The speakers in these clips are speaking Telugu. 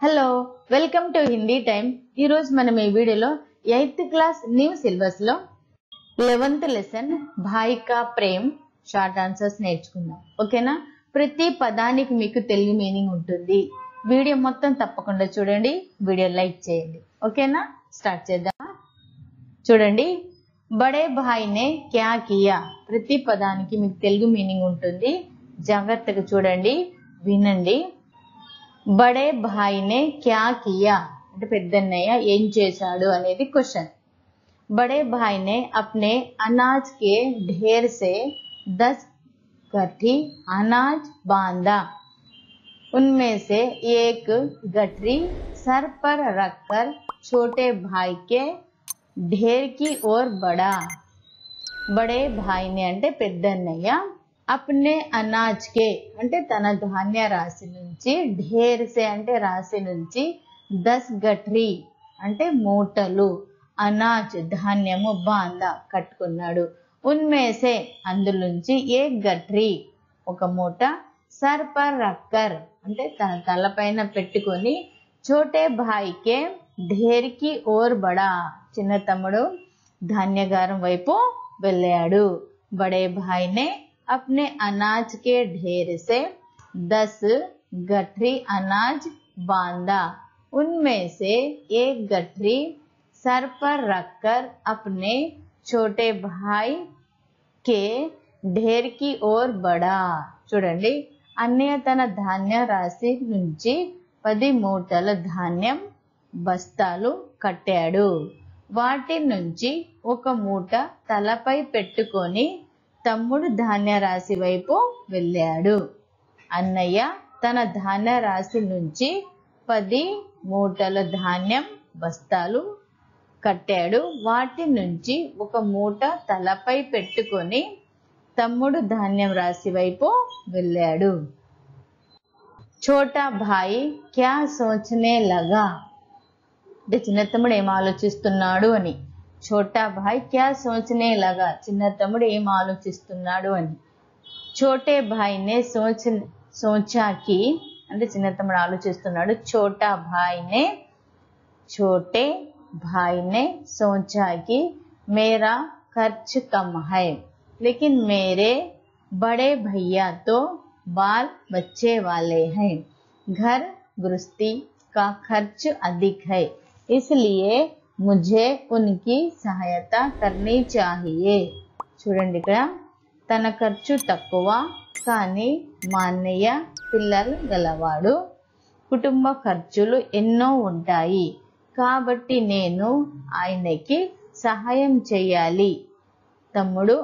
Hello welcome to Hindi time. ఈ రోజు మనం ఈ వీడియోలో 8th క్లాస్ న్యూ సిలబస్ లో 11th లెసన్ భాయ్ కా ప్రేమ్ షార్ట్ ఆన్సర్స్ నేర్చుకుందాం। ఓకేనా? ప్రతి పదానికి మీకు తెలుగు మీనింగ్ ఉంటుంది। వీడియో మొత్తం తప్పకుండా చూడండి, వీడియో లైక్ చేయండి। ఓకేనా? స్టార్ట్ చేద్దామా? చూడండి, బడే భాయ్ నే క్యా కియా, ప్రతి పదానికి మీకు తెలుగు మీనింగ్ ఉంటుంది। జాగ్రత్తగా చూడండి, వినండి। బడే భాయ్ నే క్యా కియా అంటే పెద్దన్నయ్య ఏం చేశాడు అనేది క్వశ్చన్। बड़े भाई ने अपने अनाज के ढेर से 10 गठरी अनाज बांधा। उनमें से एक गठरी सर पर रखकर छोटे भाई के ढेर की ओर बढ़ा। बड़े भाई ने అంటే పెద్దన్నయ్య अपने अनाज के అంటే తన ధాన్య రాశి నుంచి, ढेर से అంటే రాశి నుంచి, 10 गठरी అంటే మూటలు, అనాజ్ ధాన్యము, బాందా కట్టుకున్నాడు। ఉన్మేసే అందులోంచి, ఏక్ గఠరీ ఒక మూట, సర్ పర్ రక్కర్ అంటే తన తలపైన పెట్టుకొని, చోటే భాయ్కే ఢేర్ కి ఓర్ బడా చిన్న తమ్ముడు ధాన్యగారం వైపు వెళ్ళాడు। బడే భాయ్ నే अपने अनाज के ढेर से 10 गठरी अनाज बांधा। उनमें से एक गठरी सर पर रखकर अपने छोटे भाई के ढेर की ओर बढ़ा। చూడండి, అన్నయ్య తన ధాన్య రాశి నుంచి 10 మూటల ధాన్యం బస్తాలు కట్టాడు। వాటి నుంచి ఒక మూట తలపై పెట్టుకొని తమ్ముడు ధాన్య రాశి వైపు వెళ్ళాడు। అన్నయ్య తన ధాన్య రాశి నుంచి 10 మూటల ధాన్యం బస్తాలు కట్టాడు। వాటి నుంచి ఒక మూట తలపై పెట్టుకొని తమ్ముడు ధాన్యం రాశి వైపు వెళ్ళాడు। छोटा भाई क्या सोचने लगा అంటే చిన్న తమ్ముడు ఏం ఆలోచిస్తున్నాడు అని। छोटा भाई क्या सोचने लगा చిన్న తమ్ముడు ఏం ఆలోచిస్తున్నాడు అని। छोटे भाई ने सोचा कि అంటే చిన్న తమ్ముడు ఆలోచిస్తున్నాడు। छोटा भाई ने सोचा कि मेरा खर्च कम है, लेकिन मेरे बड़े भैया तो बाल बच्चे वाले हैं, घर गृहस्थी का खर्च अधिक है, इसलिए मुझे उनकी सहायता करनी चाहिए। చూడండి, ఇక్కడ తన ఖర్చు తక్కువ కానీ మా అన్నయ్య పిల్లలు గలవాడు, కుటుంబ ఖర్చులు ఎన్నో ఉంటాయి, కాబట్టి నేను ఆయనకి సహాయం చేయాలి అని తమ్ముడు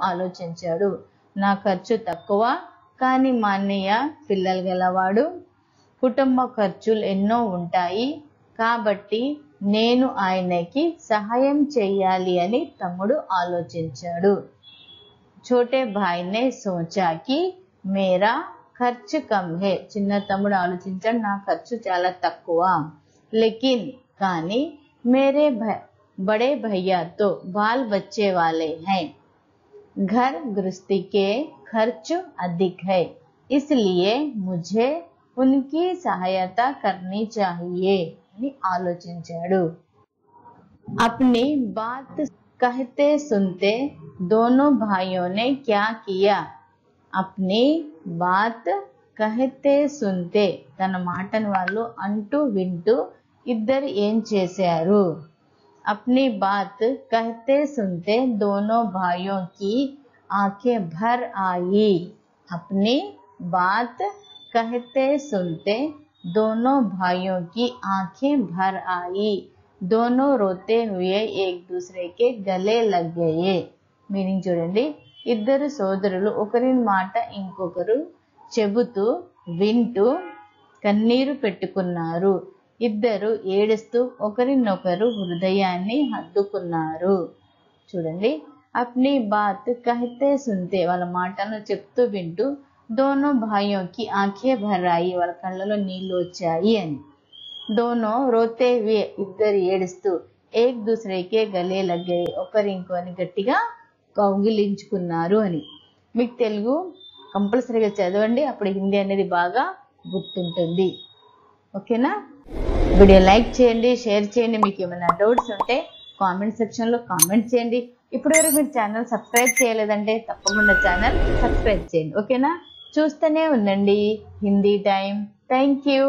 ఆలోచించాడు। నా ఖర్చు తక్కువ కానీ మా అన్నయ్య పిల్లలు గలవాడు, కుటుంబ ఖర్చులు ఎన్నో ఉంటాయి కాబట్టి నేను ఆయనకి సహాయం చేయాలి అని తమ్ముడు ఆలోచించాడు। छोटे भाई ने सोचा कि मेरा खर्च कम है, చిన్న తమ్ముడు ఆలోచించాడు నా ఖర్చు చాలా తక్కువ, लेकिन కానీ मेरे बड़े भैया तो बाल बच्चे वाले हैं, घर गृहस्थी के खर्च अधिक है, इसलिए मुझे उनकी सहायता करनी चाहिए అని ఆలోచించాడు। अपनी बात कहते सुनते दोनों भाइयों ने क्या किया। अपनी बात कहते सुनते తన మాటను వాళ్ళు అంటూ వింటూ ఇద్దరు ఏం చేశారు। अपनी बात कहते सुनते दोनों भाइयों की आंखें भर आई। अपनी बात कहते सुनते दोनों भाइयों की आंखें भर आई। दोनों रोते हुए एक दूसरे के गले लग गए। మీనింగ్ చూడండి, ఇద్దరు సోదరులు ఒకరి మాట ఇంకొకరు చెబుతూ వింటూ కన్నీరు పెట్టుకున్నారు, ఇద్దరు ఏడుస్తూ ఒకరినొకరు హృదయాన్ని హత్తుకున్నారు। చూడండి, అప్నీ బాత్ కహతే సున్తే వాళ్ళ మాటను చెప్తూ వింటూ, దోనో భాయియోं की आंखें भर आई వాళ్ళ కళ్ళలో నీళ్లు వచ్చాయి అని। దోనో రోతే హుయే ఇద్దరు ఏడుస్తూ, ఏక్ దూసరేకే గలే లగ్ గయే ఒకరి ఇంకోని గట్టిగా కౌగిలించుకున్నారు అని। మీకు తెలుగు కంపల్సరీగా చదవండి, అప్పుడు హిందీ అనేది బాగా గుర్తుంటుంది. ఓకేనా? వీడియో లైక్ చేయండి, షేర్ చేయండి. మీకు ఏమైనా డౌట్స్ ఉంటే కామెంట్ సెక్షన్లో కామెంట్ చేయండి. ఇప్పటివరకు మీరు ఛానల్ సబ్స్క్రైబ్ చేయలేదంటే తప్పకుండా ఛానల్ సబ్స్క్రైబ్ చేయండి. ఓకేనా? చూస్తూనే ఉండండి హిందీ టైం. Thank you.